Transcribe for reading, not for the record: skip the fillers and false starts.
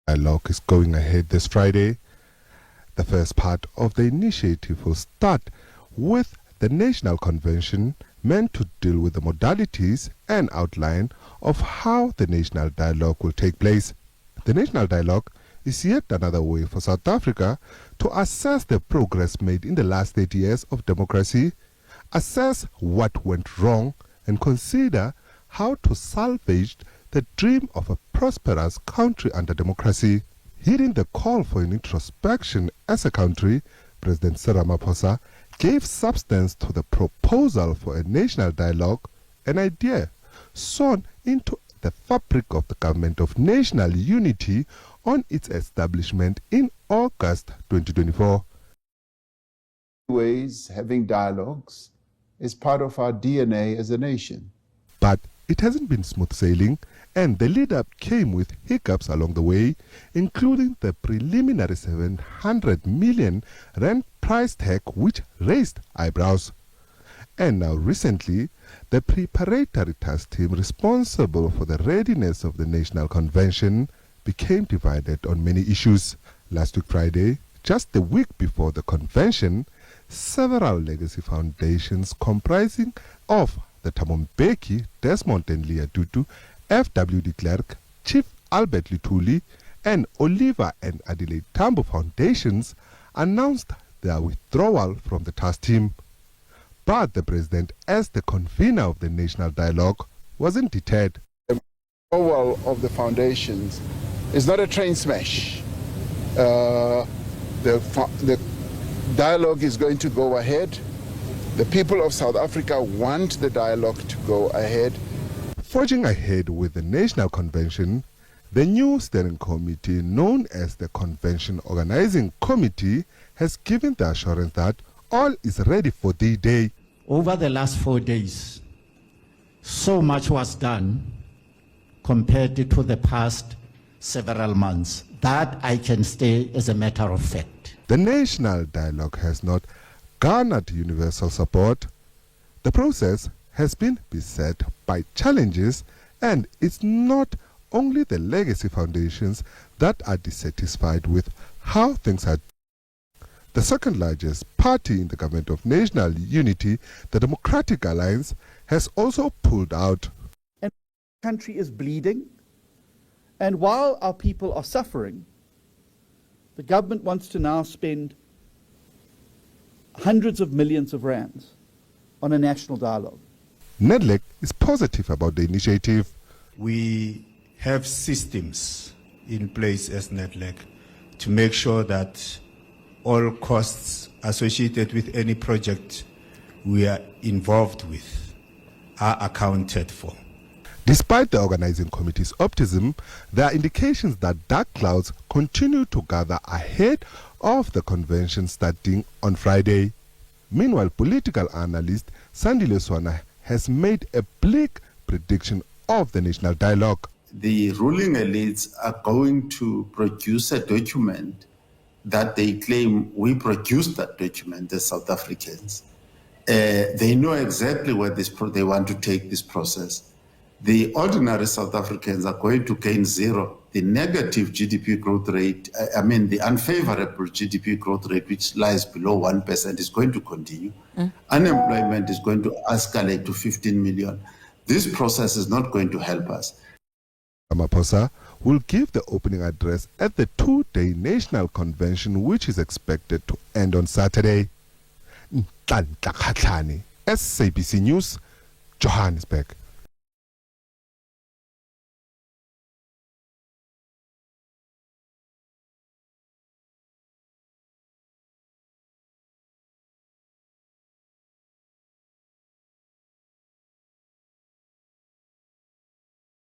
Dialogue is going ahead this Friday. The first part of the initiative will start with the National Convention meant to deal with the modalities and outline of how the National Dialogue will take place. The National Dialogue is yet another way for South Africa to assess the progress made in the last 30 years of democracy, assess what went wrong, and consider how to salvage the dream of a prosperous country under democracy. Hearing the call for an introspection as a country, President Cyril Ramaphosa gave substance to the proposal for a national dialogue, an idea sewn into the fabric of the Government of National Unity on its establishment in August 2024. Ways having dialogues is part of our DNA as a nation. But it hasn't been smooth sailing, and the lead-up came with hiccups along the way, including the preliminary 700 million rand price tag, which raised eyebrows. And now recently, the preparatory task team responsible for the readiness of the National Convention became divided on many issues. Last week Friday, just the week before the convention, several legacy foundations comprising of the Thabo Mbeki, Desmond and Leah Tutu, F.W. de Klerk, Chief Albert Lithuli, and Oliver and Adelaide Tambo foundations announced their withdrawal from the task team. But the president, as the convener of the National Dialogue, wasn't deterred. The withdrawal of the foundations is not a train smash. The dialogue is going to go ahead. The people of South Africa want the dialogue to go ahead. Forging ahead with the National Convention, the new steering committee, known as the Convention Organizing Committee, has given the assurance that all is ready for the day. Over the last 4 days, so much was done compared to the past several months. That I can say as a matter of fact. The National Dialogue has not garnered universal support. The process has been beset by challenges, and it's not only the legacy foundations that are dissatisfied with how things are. The second largest party in the Government of National Unity, the Democratic Alliance, has also pulled out. And the country is bleeding, and while our people are suffering, the government wants to now spend hundreds of millions of rands on a national dialogue. NEDLEC is positive about the initiative. We have systems in place as NEDLEC to make sure that all costs associated with any project we are involved with are accounted for. Despite the organizing committee's optimism, there are indications that dark clouds continue to gather ahead of the convention starting on Friday. Meanwhile, political analyst Sandile Swana has made a bleak prediction of the National Dialogue. The ruling elites are going to produce a document that they claim we produced that document, the South Africans. They know exactly where they want to take this process. The ordinary South Africans are going to gain zero. The negative GDP growth rate, the unfavorable GDP growth rate, which lies below 1%, is going to continue. Unemployment is going to escalate to 15 million. This process is not going to help us. Ramaphosa will give the opening address at the two-day National Convention, which is expected to end on Saturday. Nhlanhla Khatlhane, SABC News, Johannesburg.